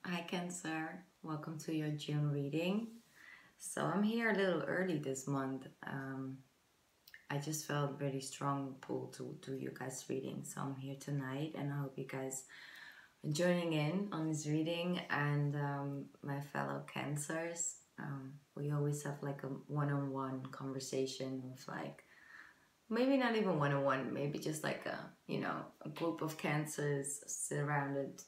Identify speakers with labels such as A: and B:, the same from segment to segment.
A: Hi Cancer, welcome to your June reading. So I'm here a little early this month. I just felt very strong pull to do you guys reading. So I'm here tonight and I hope you guys are joining in on this reading and my fellow Cancers. We always have like a one-on-one conversation with like, maybe not even one-on-one, maybe just like a group of Cancers surrounded,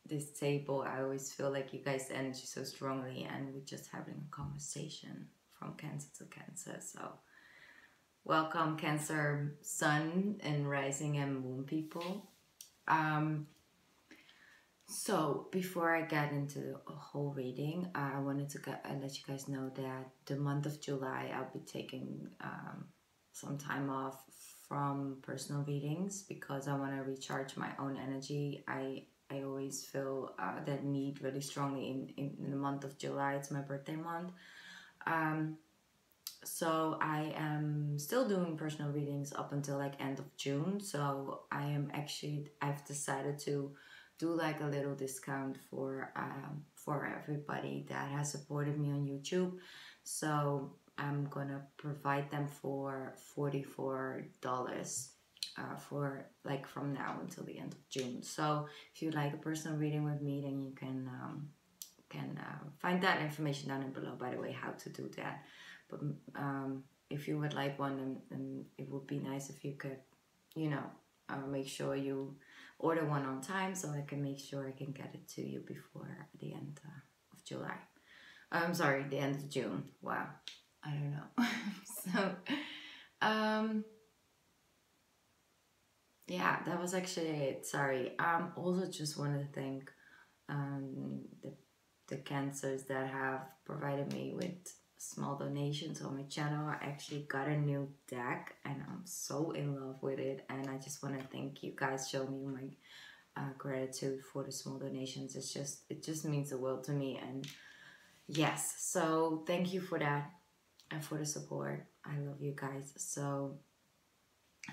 A: this table. I always feel like you guys energy so strongly and we're just having a conversation from Cancer to Cancer. So welcome Cancer Sun and Rising and Moon people. So before I get into a whole reading, I wanted to let you guys know that the month of July I'll be taking some time off from personal readings because I want to recharge my own energy. I always feel that need really strongly in the month of July. It's my birthday month. So I am still doing personal readings up until like end of June. So I've decided to do like a little discount for everybody that has supported me on YouTube. So I'm gonna provide them for $44 for like from now until the end of June. So if you like a personal reading with me, then you can find that information down below, by the way, how to do that. But if you would like one, then it would be nice if you could, make sure you order one on time so I can make sure I can get it to you before the end of July. I'm sorry, the end of June. Wow, I don't know. So, yeah, that was actually it. Sorry. Also just want to thank the Cancers that have provided me with small donations on my channel. I actually got a new deck and I'm so in love with it, and I just want to thank you guys. Show me my gratitude for the small donations. It just means the world to me, and yes, so thank you for that and for the support. I love you guys. So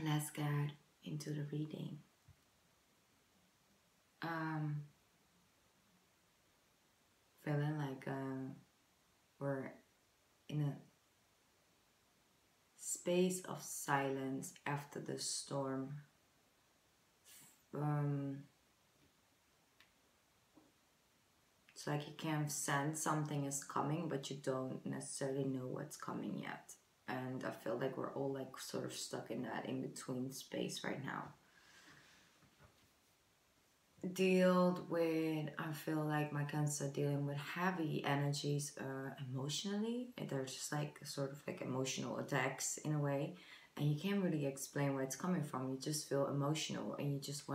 A: let's get into the reading. Feeling like we're in a space of silence after the storm. It's like you can sense something is coming, but you don't necessarily know what's coming yet. And I feel like we're all like sort of stuck in that in-between space right now. I feel like my Cancer dealing with heavy energies emotionally. They're just like sort of like emotional attacks in a way, and you can't really explain where it's coming from. You just feel emotional and you just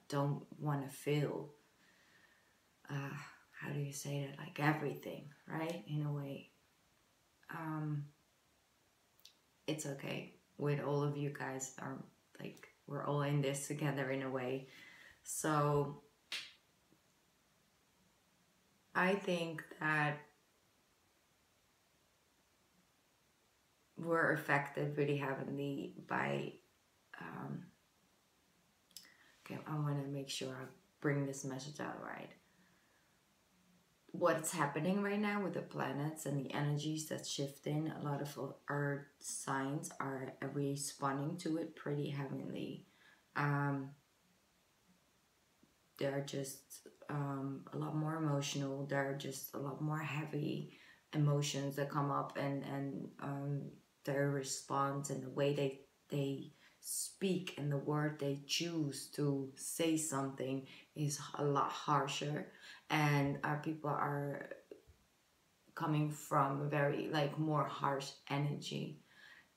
A: don't wanna feel how do you say that, like everything, right? In a way. It's okay with all of you guys. Are like, we're all in this together in a way. So I think that we're affected really heavily by okay, I want to make sure I bring this message out right. What's happening right now with the planets and the energies that's shifting, a lot of our signs are responding to it pretty heavily. They're just a lot more emotional. There are just a lot more heavy emotions that come up, and their response and the way they speak and the word they choose to say something is a lot harsher, and our people are coming from a very like more harsh energy.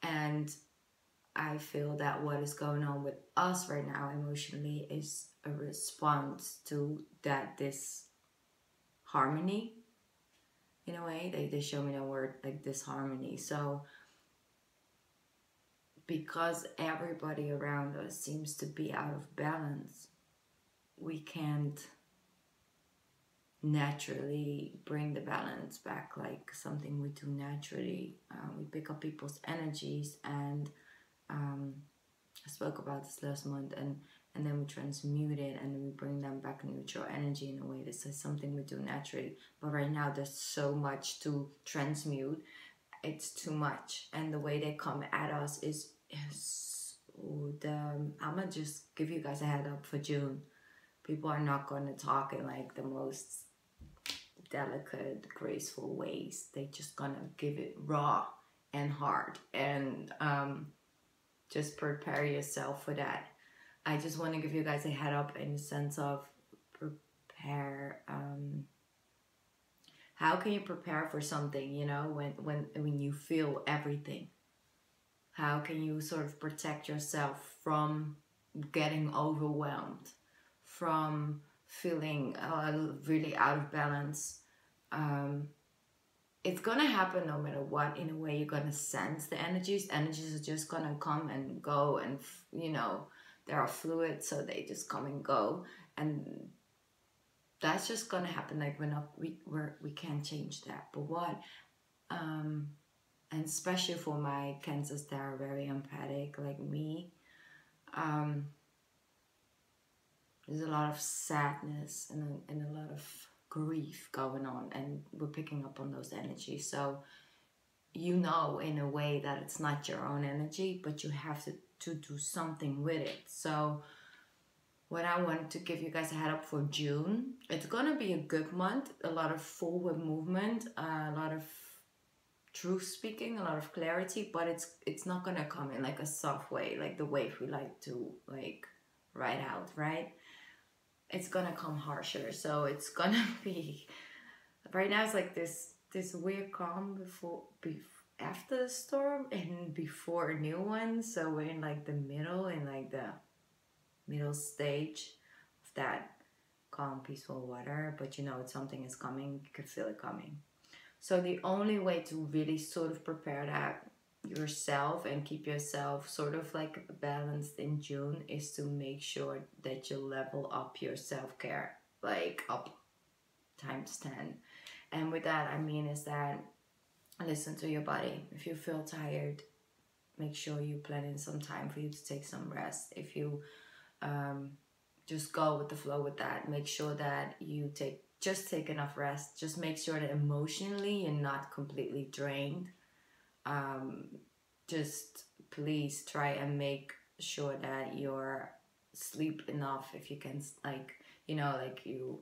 A: And I feel that what is going on with us right now emotionally is a response to that disharmony. In a way, they show me the word like disharmony. So because everybody around us seems to be out of balance, we can't naturally bring the balance back like something we do naturally. We pick up people's energies, and I spoke about this last month, and and then we transmute it, and then we bring them back neutral energy in a way. This is something we do naturally, but right now there's so much to transmute. It's too much, and the way they come at us is I'm gonna just give you guys a head up for June. People are not gonna talk in like the most delicate, graceful ways. They just gonna give it raw and hard, and just prepare yourself for that. I just want to give you guys a head up in the sense of prepare. How can you prepare for something, you know, when you feel everything? How can you sort of protect yourself from getting overwhelmed, from feeling really out of balance? It's gonna happen no matter what. In a way, you're gonna sense the energies. Energies are just gonna come and go, and you know, there are fluids, so they just come and go, and that's just gonna happen. Like we can't change that. But what, and especially for my Cancers that are very empathic, like me, there's a lot of sadness and a lot of grief going on, and we're picking up on those energies. So you know, in a way, that it's not your own energy, but you have to do something with it. So what I want to give you guys a head up for June, it's gonna be a good month. A lot of forward movement, a lot of truth speaking, a lot of clarity, but it's not gonna come in like a soft way, like the wave we like to like ride out, right? It's gonna come harsher. So it's gonna be, right now it's like this weird calm after the storm and before a new one. So we're in like the middle stage of that calm, peaceful water. But you know, it's something is coming. You could feel it coming. So the only way to really sort of prepare that yourself and keep yourself sort of like balanced in June is to make sure that you level up your self-care, like up times 10. And with that, I mean is that listen to your body. If you feel tired, make sure you plan in some time for you to take some rest. If you just go with the flow with that, make sure that you take enough rest. Just make sure that emotionally you're not completely drained. Just please try and make sure that you're sleep enough if you can, like, you know, like you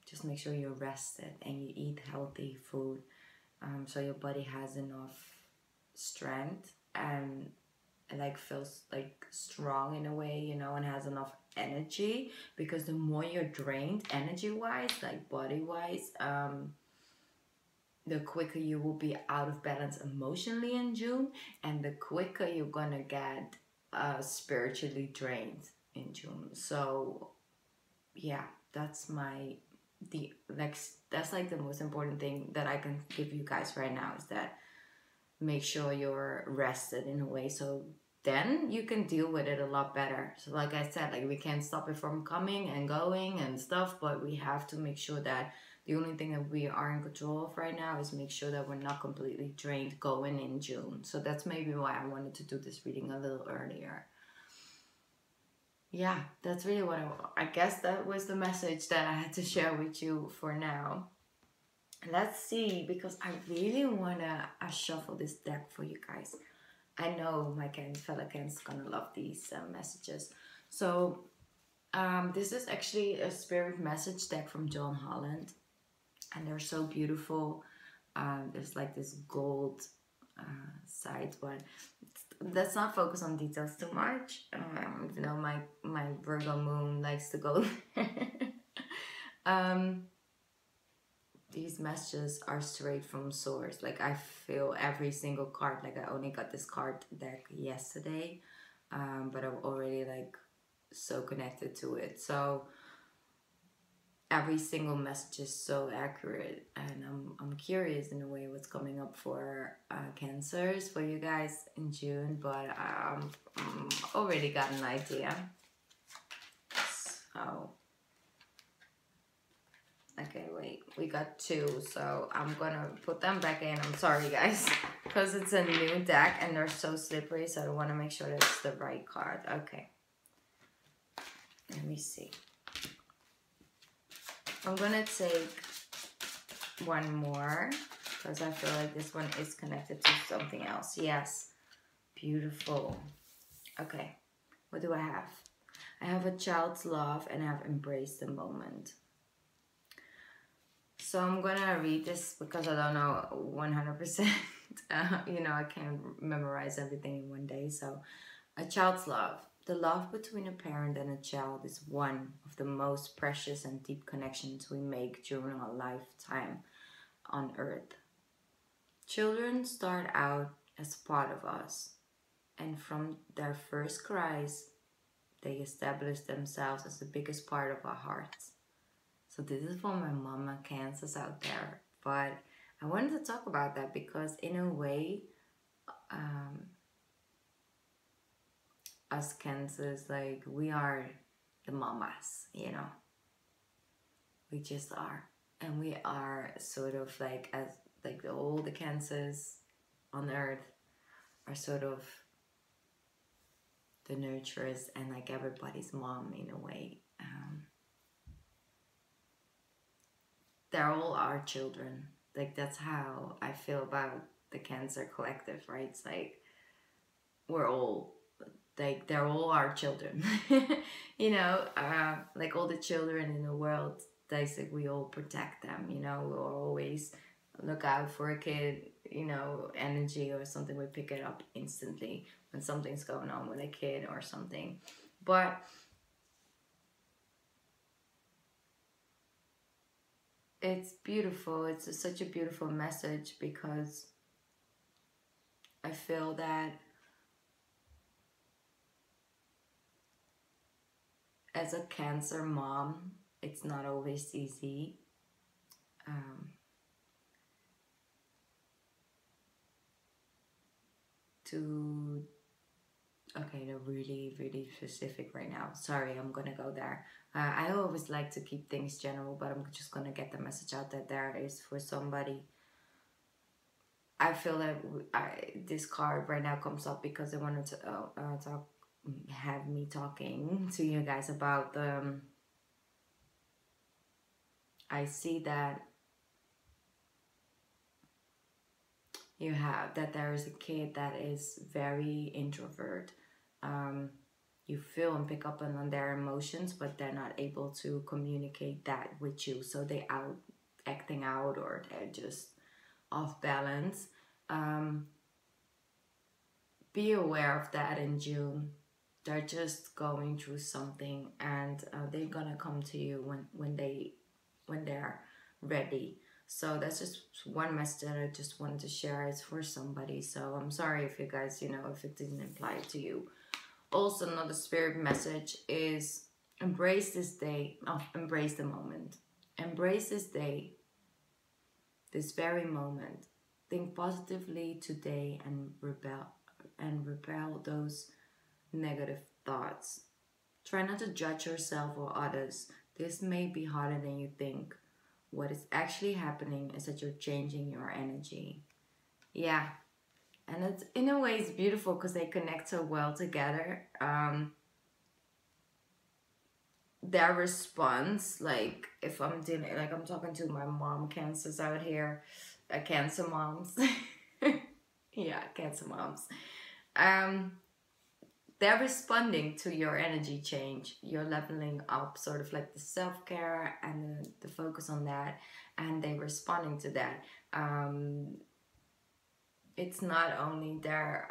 A: just make sure you're rested and you eat healthy food, so your body has enough strength and like feels like strong in a way, you know, and has enough energy. Because the more you're drained energy wise, like body wise, the quicker you will be out of balance emotionally in June, and the quicker you're gonna get spiritually drained in June. So yeah, that's like the most important thing that I can give you guys right now, is that make sure you're rested in a way, so then you can deal with it a lot better. So like I said, like we can't stop it from coming and going and stuff, but we have to make sure that the only thing that we are in control of right now is make sure that we're not completely drained going in June. So that's maybe why I wanted to do this reading a little earlier. Yeah, that's really what I guess that was the message that I had to share with you for now. Let's see, because I really want to shuffle this deck for you guys. I know my fellow Cans gonna love these messages. So this is actually a spirit message deck from John Holland, and they're so beautiful. There's like this gold side one. Let's not focus on details too much. You know, my Virgo moon likes to go these messages are straight from source. Like I feel every single card. Like I only got this card deck yesterday, but I'm already like so connected to it. So every single message is so accurate, and I'm curious in a way what's coming up for Cancers for you guys in June, but already got an idea. So okay, wait, we got two, so I'm gonna put them back in. I'm sorry guys, because it's a new deck and they're so slippery, so I want to make sure that it's the right card. Okay, Let me see. I'm gonna take one more because I feel like this one is connected to something else. Yes, beautiful. Okay, what do I have? I have a child's love and I have embraced the moment. So I'm gonna read this because I don't know 100%. You know, I can't memorize everything in one day. So, a child's love. The love between a parent and a child is one of the most precious and deep connections we make during our lifetime on earth. Children start out as part of us, and from their first cries, they establish themselves as the biggest part of our hearts. So this is for my mama cancers out there. But I wanted to talk about that because in a way, us cancers, like we are the mamas, you know. We just are. And we are sort of like as like all the cancers on earth are sort of the nurturers and like everybody's mom in a way. They're all our children. Like that's how I feel about the Cancer Collective, right? It's like we're all like they're all our children. You know, like all the children in the world, that's like we all protect them, you know, we'll always look out for a kid, you know, energy or something, we pick it up instantly when something's going on with a kid or something. But it's beautiful. It's such a beautiful message because I feel that as a Cancer mom, it's not always easy. Okay, they're really, really specific right now. Sorry, I'm gonna go there. I always like to keep things general, but I'm just gonna get the message out that there is for somebody. I feel that this card right now comes up because I wanted to have me talking to you guys about the. I see that you have that there is a kid that is very introvert. You feel and pick up on their emotions, but they're not able to communicate that with you, so they acting out or they're just off balance. Be aware of that in June. They're just going through something, and they're gonna come to you when they're ready. So that's just one message that I just wanted to share. It's for somebody. So I'm sorry if you guys, you know, if it didn't apply to you. Also, another spirit message is embrace this day. Oh, embrace the moment. Embrace this day, this very moment. Think positively today and repel those negative thoughts. Try not to judge yourself or others. This may be harder than you think. What is actually happening is that you're changing your energy. Yeah. And it's in a way it's beautiful because they connect so well together. Their response, like if I'm dealing, like I'm talking to my mom cancers out here, cancer moms. Yeah, cancer moms. They're responding to your energy change. You're leveling up sort of like the self-care and the focus on that, and they're responding to that. It's not only their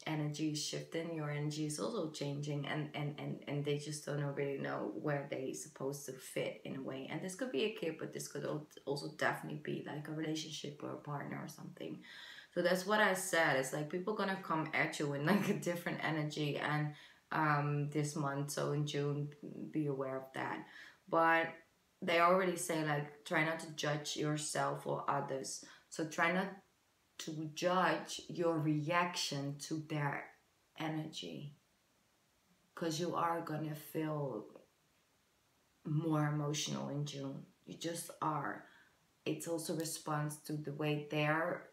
A: energy shifting, your energy is also changing, and they just don't really know where they're supposed to fit in a way. And this could be a kid, but this could also definitely be like a relationship or a partner or something. So that's what I said. It's like people gonna come at you in like a different energy, and this month, so in June, be aware of that. But they already say like try not to judge yourself or others. So try not to judge your reaction to their energy, because you are gonna feel more emotional in June. You just are. It's also response to the way they're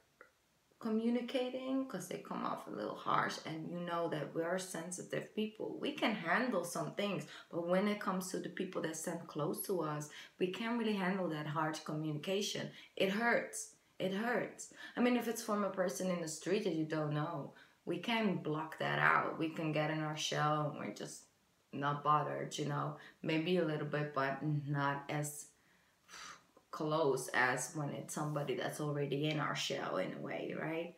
A: communicating because they come off a little harsh, and you know that we're sensitive people. We can handle some things, but when it comes to the people that stand close to us, we can't really handle that harsh communication. It hurts. It hurts. I mean, if it's from a person in the street that you don't know, we can block that out. We can get in our shell and we're just not bothered, you know, maybe a little bit, but not as close as when it's somebody that's already in our shell in a way, right?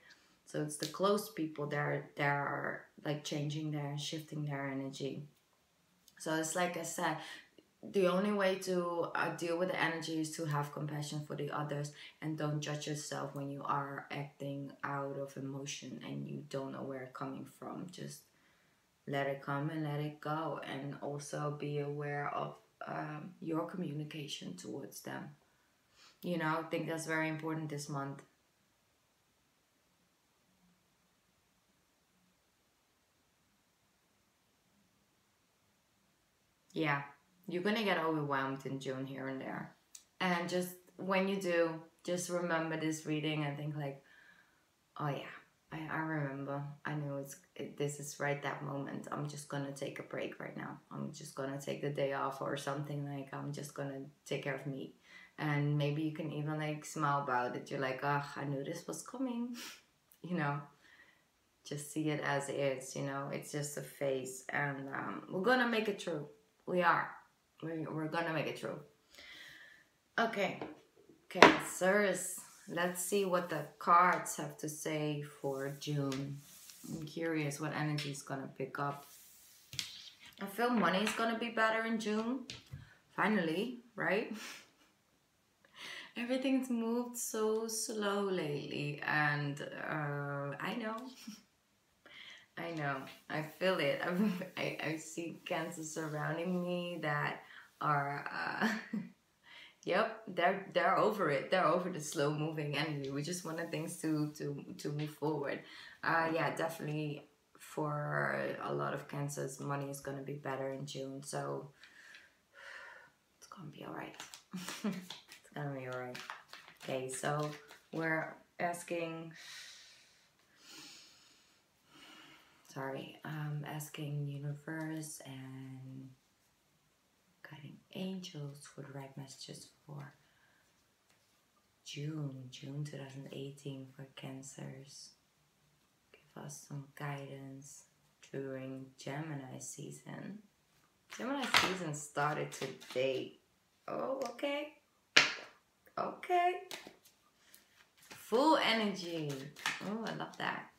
A: So it's the close people that are like changing their, shifting their energy. So it's like I said, the only way to deal with the energy is to have compassion for the others, and don't judge yourself when you are acting out of emotion and you don't know where it's coming from. Just let it come and let it go, and also be aware of your communication towards them. You know, I think that's very important this month. Yeah, you're gonna get overwhelmed in June here and there. And just when you do, just remember this reading and think like, oh yeah, I remember. I know this is right that moment. I'm just gonna take a break right now. I'm just gonna take the day off or something, like I'm just gonna take care of me. And maybe you can even like smile about it. You're like, oh, I knew this was coming. You know, just see it as is. You know, it's just a phase, and we're gonna make it through. We are. We're gonna make it through. Okay, Cancers. Let's see what the cards have to say for June. I'm curious what energy is gonna pick up. I feel money is gonna be better in June. Finally, right? Everything's moved so slow lately, and I know. I know. I feel it. I see Cancer surrounding me that are yep, they're over it. They're over the slow moving energy. We just wanted things to move forward. Yeah, definitely for a lot of Cancers, money is gonna be better in June. So it's gonna be alright. It's gonna be alright. Okay, so we're asking. Sorry, asking universe and guiding angels for the right messages for June 2018 for Cancers. Give us some guidance during Gemini season. Gemini season started today. Oh, okay. Okay. Full energy. Oh, I love that.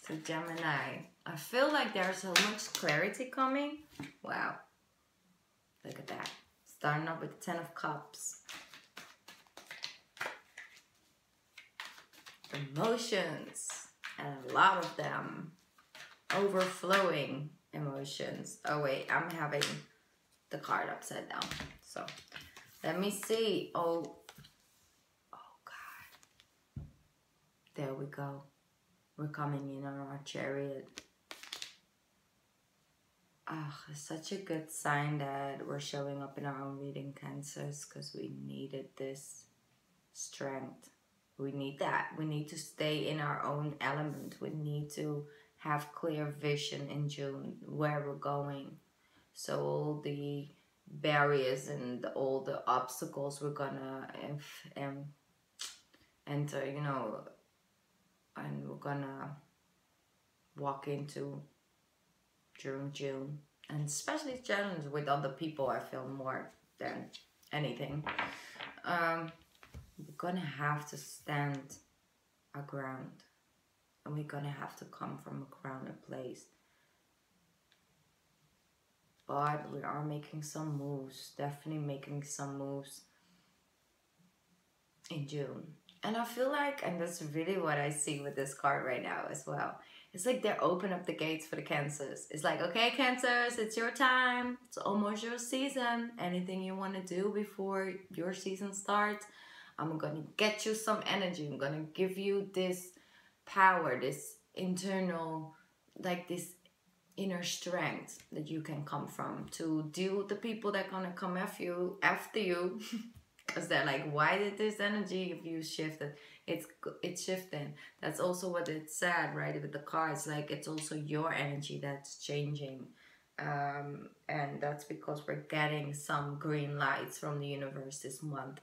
A: So Gemini, I feel like there's so much clarity coming. Wow. Look at that. Starting off with the 10 of Cups. Emotions. And a lot of them. Overflowing emotions. Oh wait, I'm having the card upside down. So let me see. Oh God. There we go. We're coming in on our chariot. It's such a good sign that we're showing up in our own reading, Cancers, because we needed this strength. We need that. We need to stay in our own element. We need to have clear vision in June where we're going. So all the barriers and all the obstacles we're gonna enter, you know, and we're gonna walk into during June, and especially challenges with other people. I feel more than anything, we're gonna have to stand our ground, and we're gonna have to come from a grounded place. But we are making some moves, definitely making some moves in June. And I feel like, and that's really what I see with this card right now as well. It's like they're open up the gates for the Cancers. It's like, okay, Cancers, it's your time. It's almost your season. Anything you want to do before your season starts, I'm going to get you some energy. I'm going to give you this power, this internal, like this inner strength that you can come from to deal with the people that are going to come after you. Because they're like, why did this energy of you shifted? It's shifting. That's also what it said, right? With the cards, like it's also your energy that's changing. And that's because we're getting some green lights from the universe this month.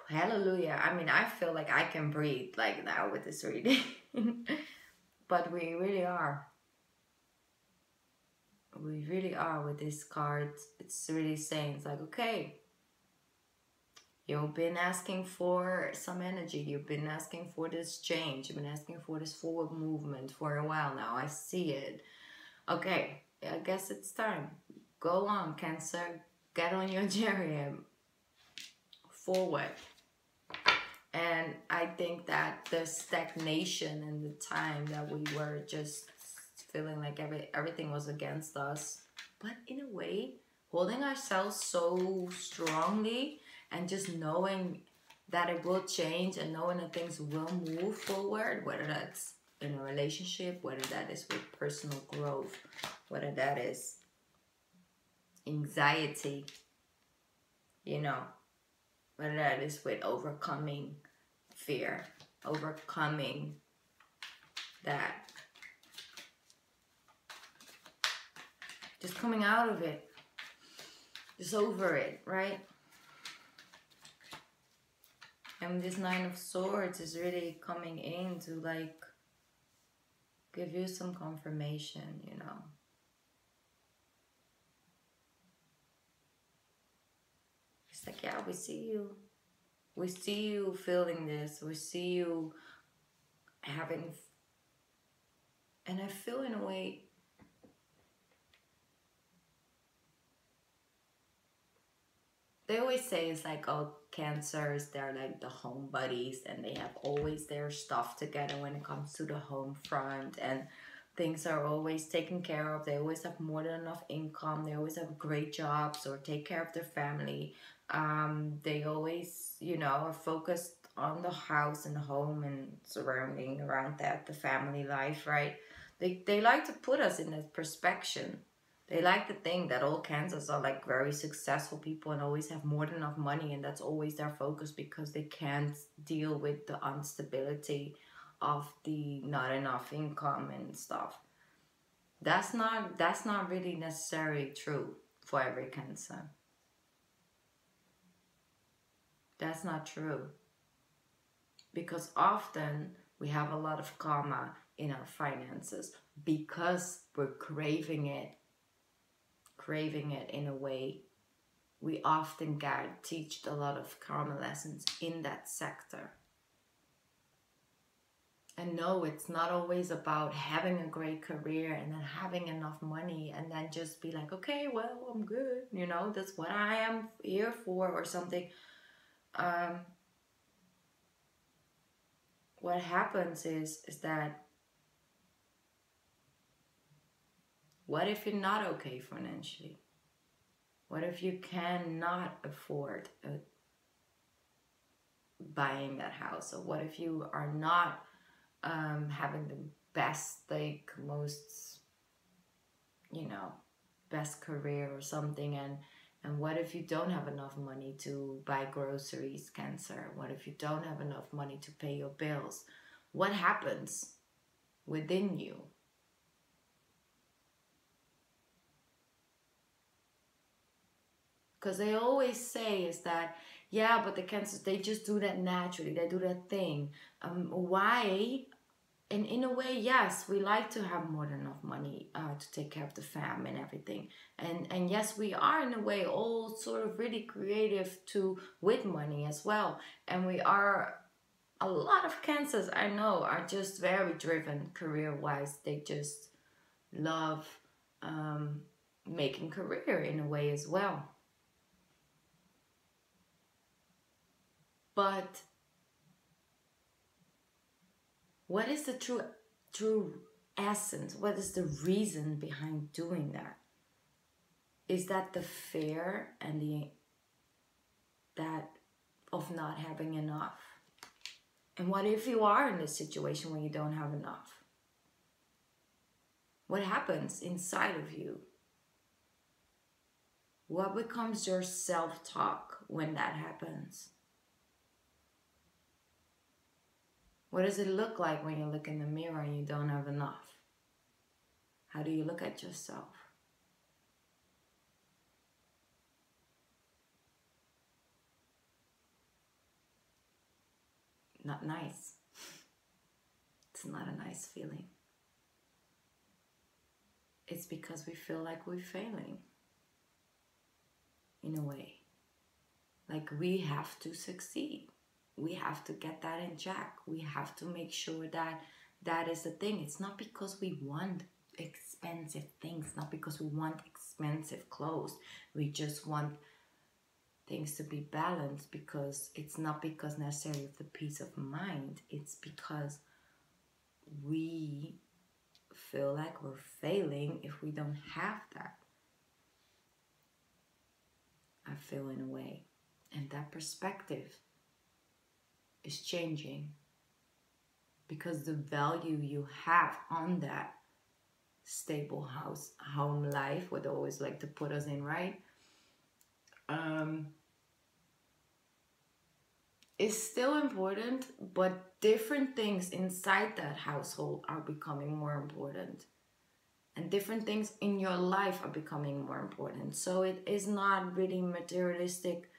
A: Hallelujah. I mean, I feel like I can breathe like now with this reading. But we really are. We really are with this card. It's really saying, it's like, okay, you've been asking for some energy. You've been asking for this change. You've been asking for this forward movement for a while now. I see it. Okay, I guess it's time. Go on, Cancer. Get on your journey forward. And I think that the stagnation and the time that we were just feeling like everything was against us, but in a way, holding ourselves so strongly and just knowing that it will change and knowing that things will move forward, whether that's in a relationship, whether that is with personal growth, whether that is anxiety, you know, whether that is with overcoming fear, overcoming that, just coming out of it, just over it, right? And this Nine of Swords is really coming in to like give you some confirmation, you know. It's like, yeah, we see you. We see you feeling this. We see you having, and I feel in a way, they always say it's like, oh, Cancers, they're like the home buddies and they have always their stuff together when it comes to the home front, and things are always taken care of. They always have more than enough income. They always have great jobs or take care of their family. They always, you know, are focused on the house and the home and surrounding around that, the family life, right? They like to put us in that perspective. They like to think that all Cancers are like very successful people and always have more than enough money, and that's always their focus because they can't deal with the instability of the not enough income and stuff. That's not really necessarily true for every Cancer. That's not true. Because often we have a lot of karma in our finances because we're craving it in a way. We often get teached a lot of karma lessons in that sector. And no, it's not always about having a great career and then having enough money and then just be like, okay, well, I'm good, you know, that's what I am here for or something. What happens is that, what if you're not okay financially? What if you cannot afford buying that house? Or what if you are not having the best, like most, you know, best career or something? And what if you don't have enough money to buy groceries, Cancer? What if you don't have enough money to pay your bills? What happens within you? Because they always say is that, yeah, but the Cancers, they just do that naturally. They do that thing. Why? And in a way, yes, we like to have more than enough money to take care of the fam and everything. And yes, we are in a way all sort of really creative with money as well. And we are, a lot of Cancers I know are just very driven career-wise. They just love making career in a way as well. But what is the true essence? What is the reason behind doing that? Is that the fear and that of not having enough? And what if you are in a situation where you don't have enough? What happens inside of you? What becomes your self-talk when that happens? What does it look like when you look in the mirror and you don't have enough? How do you look at yourself? Not nice. It's not a nice feeling. It's because we feel like we're failing. In a way. Like we have to succeed. We have to get that in check. We have to make sure that that is the thing. It's not because we want expensive things, not because we want expensive clothes. We just want things to be balanced, because it's not because necessarily of the peace of mind. It's because we feel like we're failing if we don't have that. I feel, in a way. And that perspective is changing, because the value you have on that stable home life, what they always like to put us in, right? Is still important, but different things inside that household are becoming more important. And different things in your life are becoming more important. So it is not really materialistic.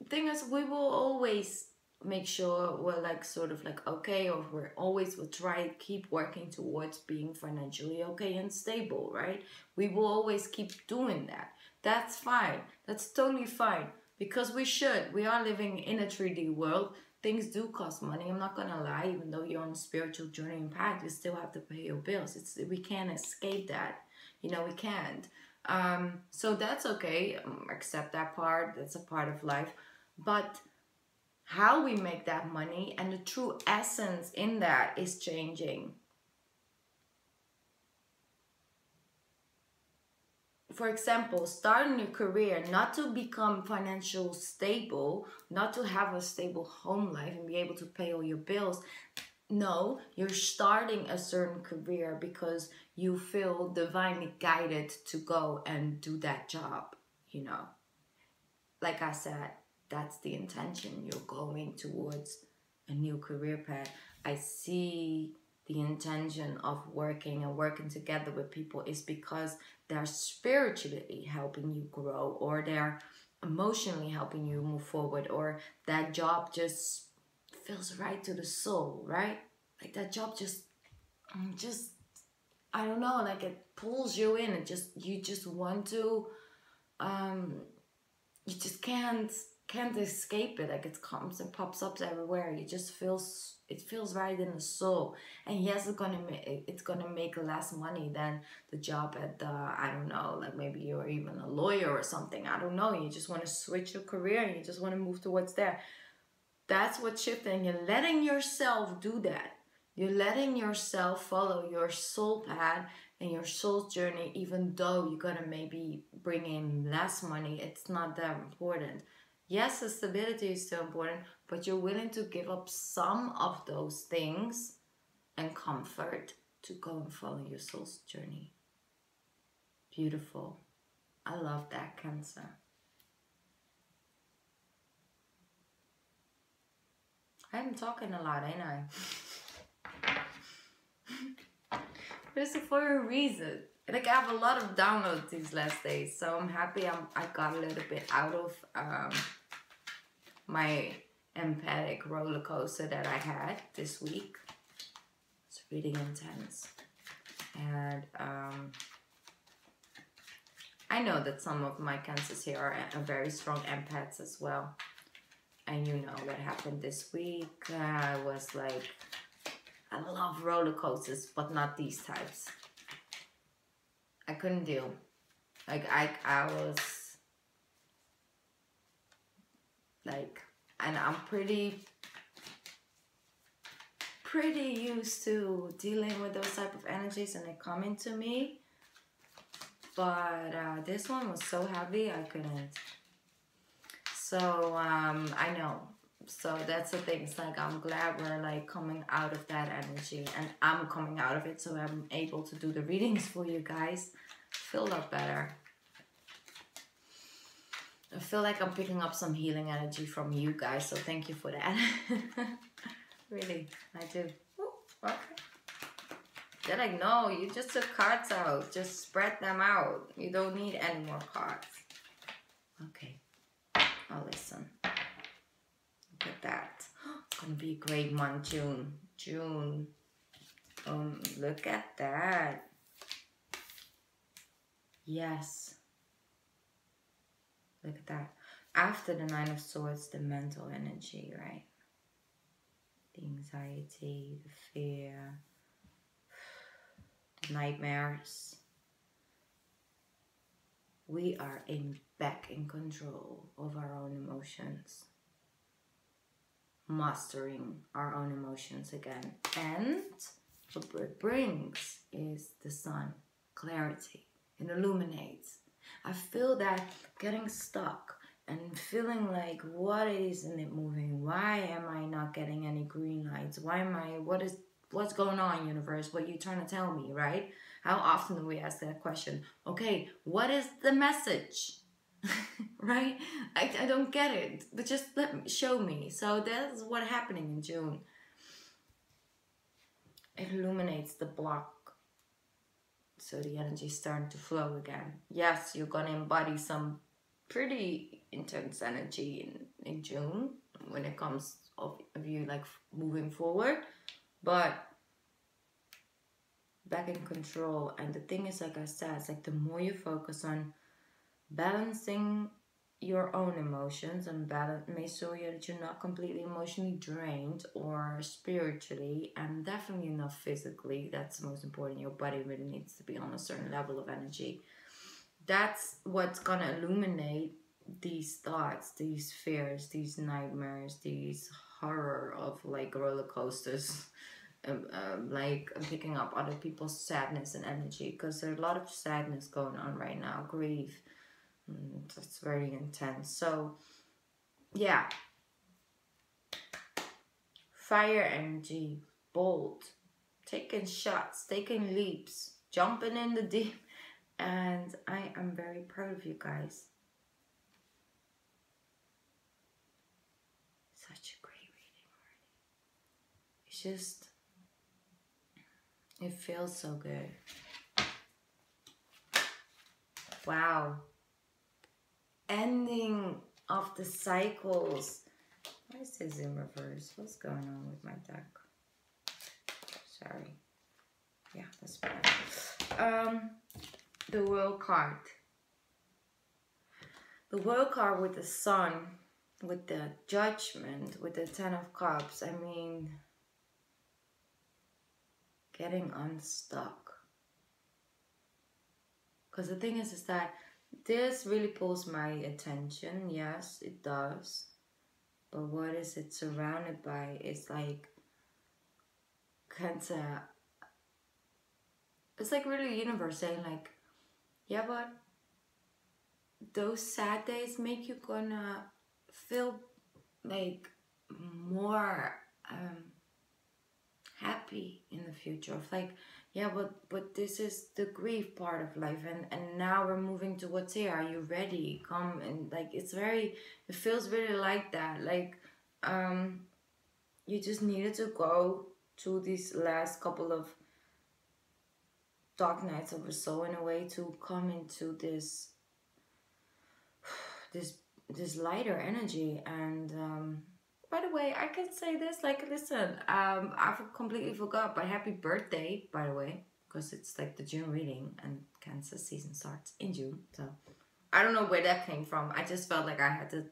A: Thing is, we will always make sure we're like sort of like okay, or we'll try to keep working towards being financially okay and stable, right? We will always keep doing that. That's fine. That's totally fine, because we are living in a 3D world. Things do cost money. I'm not gonna lie. Even though you're on a spiritual journey and path, you still have to pay your bills. We can't escape that. We can't. So that's okay. Accept that part. That's a part of life. But how we make that money and the true essence in that is changing. For example, starting your career not to become financially stable, not to have a stable home life and be able to pay all your bills. No, you're starting a certain career because you feel divinely guided to go and do that job, Like I said, that's the intention. You're going towards a new career path. I see the intention of working together with people is because they're spiritually helping you grow, or they're emotionally helping you move forward, or that job just feels right to the soul, right? Like that job just I don't know, like it pulls you in. You just want to, you just can't escape it. Like it comes and pops up everywhere. It feels right in the soul. And yes, it's gonna make less money than the job at I don't know, like maybe you're even a lawyer or something. I don't know. You just want to switch your career and you just want to move towards there. That's what's shifting. You're letting yourself do that. You're letting yourself follow your soul path and your soul's journey, even though you're gonna maybe bring in less money. It's not that important. Yes, the stability is still important, but you're willing to give up some of those things and comfort to go and follow your soul's journey. Beautiful. I love that, Cancer. I'm talking a lot, ain't I? But it's for a reason. Like I have a lot of downloads these last days, so I'm happy I got a little bit out of my empathic roller coaster that I had this week. It's really intense. And I know that some of my Cancers here are very strong empaths as well. And you know what happened this week. I was like, I love roller coasters, but not these types. I couldn't deal. Like I was like, and I'm pretty used to dealing with those type of energies, and they come into me. But this one was so heavy I couldn't. So I know So that's the thing. It's like I'm glad we're like coming out of that energy, and I'm coming out of it, so I'm able to do the readings for you guys. Feel a lot better. I feel like I'm picking up some healing energy from you guys, so thank you for that. Really, I do. Ooh, okay. They're like, no, you just took cards out. Just spread them out. You don't need any more cards. Okay, I'll listen. Look at that. It's gonna be a great month, June. June. Look at that. Yes. Look at that. After the Nine of Swords, the mental energy, right? The anxiety, the fear, the nightmares. We are back in control of our own emotions. Mastering our own emotions again. And what it brings is the sun, clarity. It illuminates. I feel that getting stuck and feeling like, what isn't it moving? Why am I not getting any green lights? What's going on, universe? What are you trying to tell me, right? How often do we ask that question? Okay, what is the message? Right? I don't get it, but just show me. So that's what's happening in June. It illuminates the block. So the energy is starting to flow again. Yes, you're going to embody some pretty intense energy in June when it comes of you like moving forward. But back in control. And the thing is, like I said, it's like the more you focus on balancing your own emotions and make sure that you're not completely emotionally drained or spiritually, and definitely not physically. That's the most important. Your body really needs to be on a certain level of energy. That's what's gonna illuminate these thoughts, these fears, these nightmares, these horror of like roller coasters. Like I'm picking up other people's sadness and energy, because there's a lot of sadness going on right now, grief. That's very intense. So yeah, fire energy, bold, taking shots, taking leaps, jumping in the deep, and I am very proud of you guys. Such a great reading already. It's just, it feels so good. Wow. Ending of the cycles. Why is this in reverse? What's going on with my deck? Sorry. Yeah, that's better. The World card. The World card with the Sun, with the Judgment, with the Ten of Cups. I mean, getting unstuck. Because the thing is that this really pulls my attention. Yes, it does. But what is it surrounded by? It's like Cancer. It's like really universe saying like, yeah, but those sad days make you gonna feel like more happy in the future. Of like, yeah, but this is the grief part of life, and now we're moving to what's here. Are you ready? Come. And like it feels really like that. Like you just needed to go to these last couple of dark nights of a soul in a way to come into this lighter energy. And by the way, I can say this, like, listen, I completely forgot, but happy birthday, by the way, because it's like the June reading and Cancer season starts in June. So I don't know where that came from. I just felt like I had to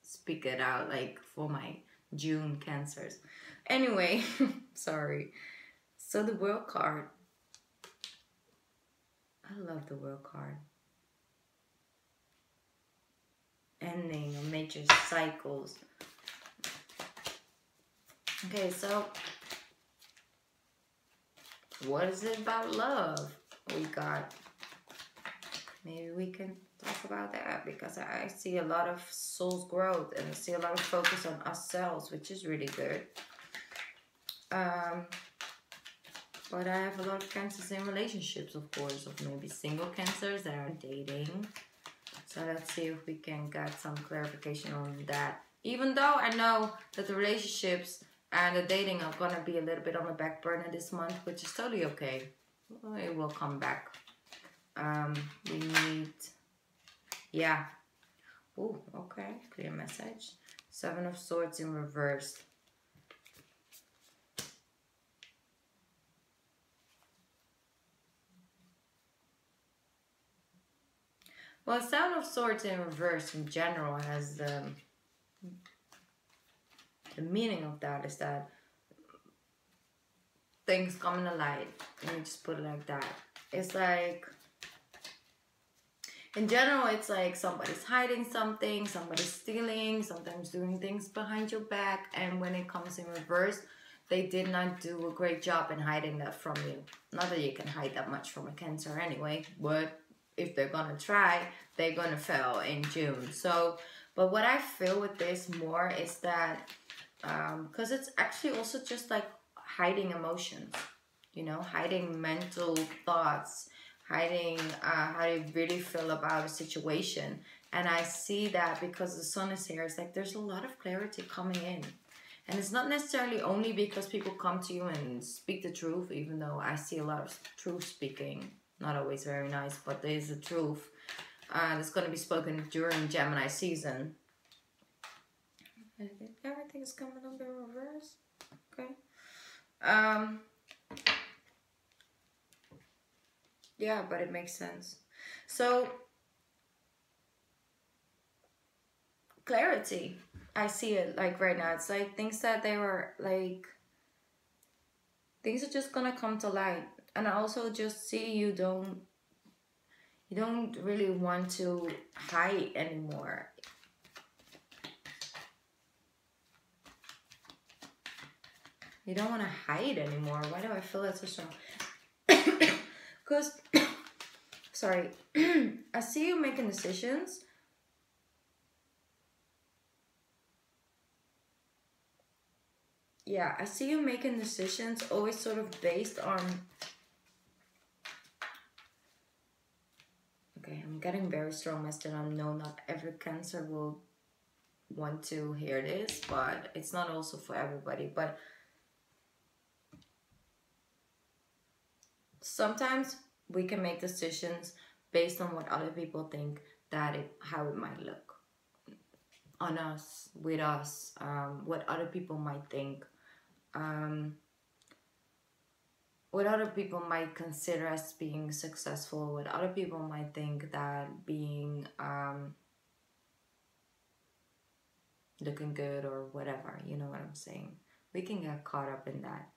A: speak it out, like, for my June Cancers. Anyway, sorry. So the World card. I love the World card. Ending of major cycles. Okay, so what is it about love? We got maybe we can talk about that, because I see a lot of soul's growth and I see a lot of focus on ourselves, which is really good. But I have a lot of cancers in relationships, of course, of maybe single cancers that are dating. So let's see if we can get some clarification on that. Even though I know that the relationships and the dating are gonna be a little bit on the back burner this month, which is totally okay. It will come back. We need, yeah. Oh, okay, clear message. 7 of Swords in reverse. Well, 7 of Swords in reverse in general has the meaning of that is that things come in a light. Let me just put it like that. It's like, in general, it's like somebody's hiding something, somebody's stealing, sometimes doing things behind your back. And when it comes in reverse, they did not do a great job in hiding that from you. Not that you can hide that much from a Cancer anyway, but if they're gonna try, they're gonna fail in June. So, but what I feel with this more is that, because it's actually also just like hiding emotions, you know, hiding mental thoughts, hiding how they really feel about a situation. And I see that because the Sun is here, it's like there's a lot of clarity coming in. And it's not necessarily only because people come to you and speak the truth, even though I see a lot of truth speaking. Not always very nice, but there is a truth that's going to be spoken during Gemini season. Everything is coming up in reverse. Okay. Yeah, but it makes sense. So, clarity. I see it like right now. It's like things that they were like, things are just going to come to light. And I also just see you don't really want to hide anymore. You don't want to hide anymore. Why do I feel that so strong? Because, sorry, I see you making decisions. Yeah, I see you making decisions always sort of based on... Okay, I'm getting very strong message. I know not every Cancer will want to hear this, but it's not also for everybody. But sometimes we can make decisions based on what other people think how it might look on us, with us, what other people might think, what other people might consider as being successful, what other people might think that being looking good or whatever, you know what I'm saying? We can get caught up in that.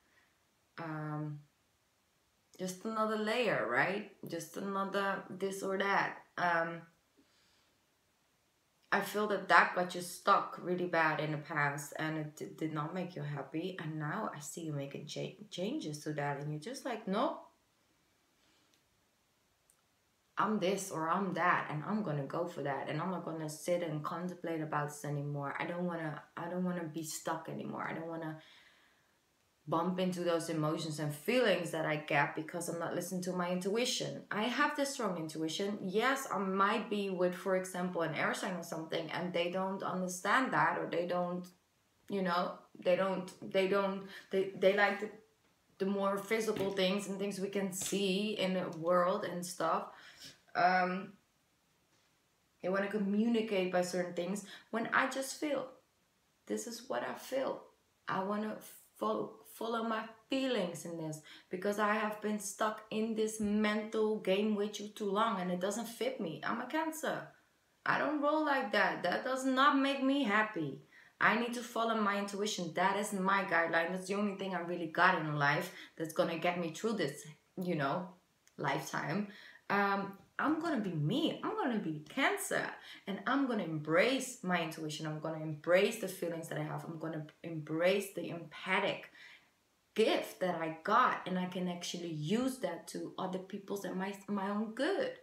A: Just another layer, right? Just another this or that. I feel that got you stuck really bad in the past and it did not make you happy. And now I see you making changes to that and you're just like, nope. I'm this or I'm that and I'm gonna go for that and I'm not gonna sit and contemplate about this anymore. I don't wanna be stuck anymore. I don't wanna bump into those emotions and feelings that I get because I'm not listening to my intuition. I have this strong intuition. Yes, I might be with, for example, an air sign or something and they don't understand that, or they don't, you know, they like the more physical things and things we can see in the world and stuff. They want to communicate by certain things when I just feel. This is what I feel. I want to follow my feelings in this because I have been stuck in this mental game with you too long and it doesn't fit me. I'm a Cancer. I don't roll like that. That does not make me happy. I need to follow my intuition. That is my guideline. That's the only thing I really got in life that's going to get me through this, you know, lifetime. I'm going to be me. I'm going to be Cancer. And I'm going to embrace my intuition. I'm going to embrace the feelings that I have. I'm going to embrace the empathic gift that I got. And I can actually use that to other people's and my own good.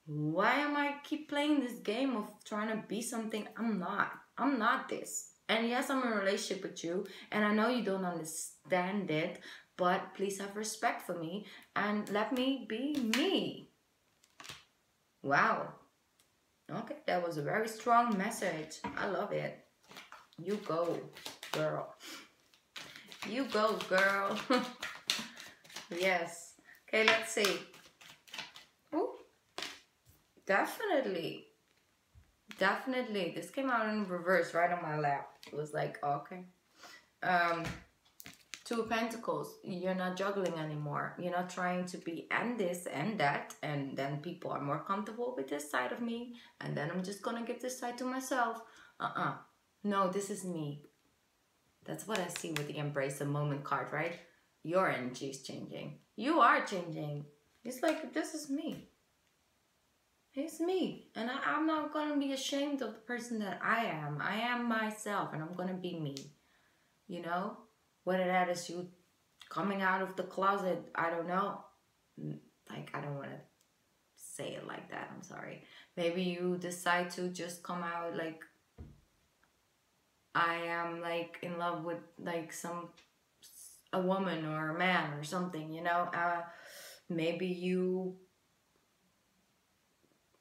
A: Why am I keep playing this game of trying to be something I'm not? I'm not this. And yes, I'm in a relationship with you, and I know you don't understand it, but please have respect for me and let me be me. Wow. Okay, that was a very strong message. I love it. You go, girl. You go, girl. Yes. Okay, let's see. Ooh, definitely. Definitely. This came out in reverse right on my lap. It was like, okay. Two of Pentacles. You're not juggling anymore. You're not trying to be and this and that. And then people are more comfortable with this side of me. And then I'm just going to give this side to myself. No, this is me. That's what I see with the Embrace the Moment card, right? Your energy is changing. You are changing. It's like, this is me. It's me. And I'm not going to be ashamed of the person that I am. I am myself and I'm going to be me. You know? Whether that is you coming out of the closet, I don't know. Like, I don't want to say it like that. I'm sorry. Maybe you decide to just come out like, I am like in love with like a woman or a man or something, you know. Maybe you,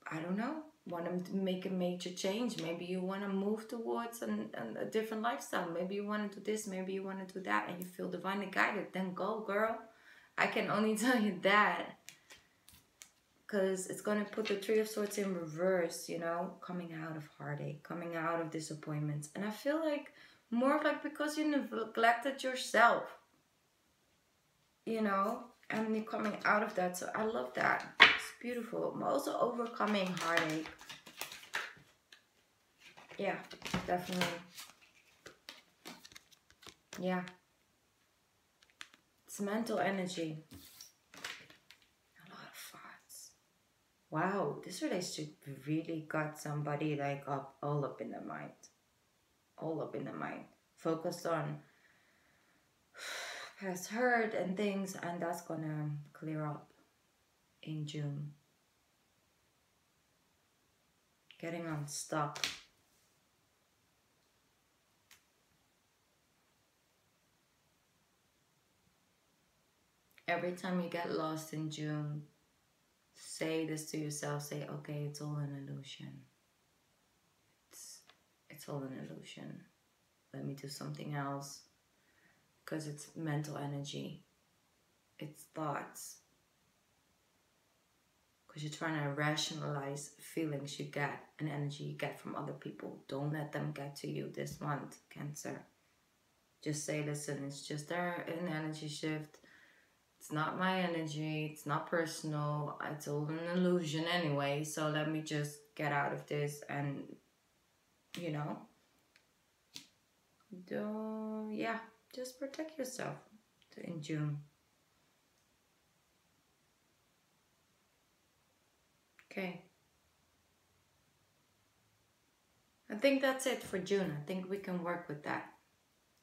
A: I don't know, want to make a major change. Maybe you want to move towards a different lifestyle. Maybe you want to do this, maybe you want to do that, and you feel divinely guided. Then go, girl. I can only tell you that. Because it's going to put the Three of Swords in reverse, you know, coming out of heartache, coming out of disappointments. And I feel like more like because you neglected yourself, you know, and you're coming out of that. So I love that. It's beautiful. I'm also overcoming heartache. Yeah, definitely. Yeah. It's mental energy. Wow, this relationship really got somebody like all up in the mind. All up in the mind. Focused on past hurt and things, and that's gonna clear up in June. Getting unstuck. Every time you get lost in June, say this to yourself. Say, okay, it's all an illusion. It's all an illusion. Let me do something else. Because it's mental energy. It's thoughts. Because you're trying to rationalize feelings you get and energy you get from other people. Don't let them get to you this month, Cancer. Just say, listen, it's just an energy shift. It's not my energy. It's not personal. It's all an illusion anyway. So let me just get out of this and, you know, yeah, just protect yourself in June. Okay. I think that's it for June. I think we can work with that.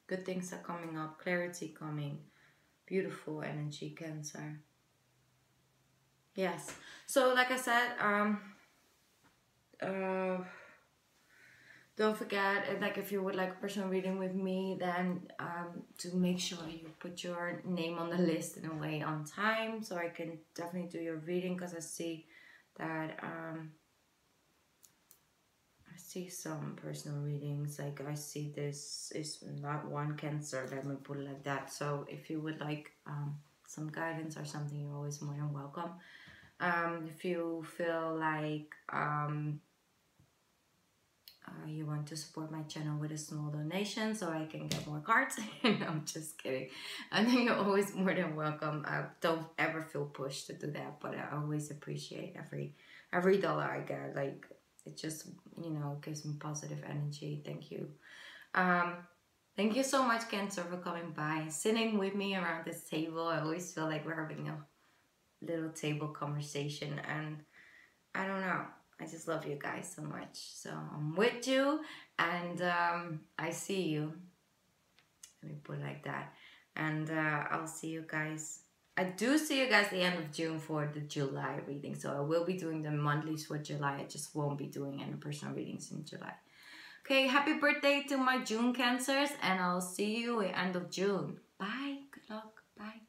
A: Good things are coming up. Clarity coming. Beautiful energy, Cancer. Yes. So like I said, don't forget, like if you would like a personal reading with me, then to make sure you put your name on the list in a way on time, so I can definitely do your reading, because I see that I see some personal readings, like I see this is not one Cancer, let me put it like that. So if you would like some guidance or something, you're always more than welcome. If you feel like you want to support my channel with a small donation so I can get more cards. No, I'm just kidding. I think you're always more than welcome. Don't ever feel pushed to do that, but I always appreciate every dollar I get. Like, it just, you know, gives me positive energy. Thank you. Thank you so much, Cancer, for coming by and sitting with me around this table. I always feel like we're having a little table conversation, and I don't know, I just love you guys so much. So I'm with you, and I see you. Let me put it like that. And I'll see you guys I do see you guys the end of June for the July reading. So I will be doing the monthlies for July. I just won't be doing any personal readings in July. Okay, happy birthday to my June Cancers, and I'll see you at the end of June. Bye. Good luck. Bye.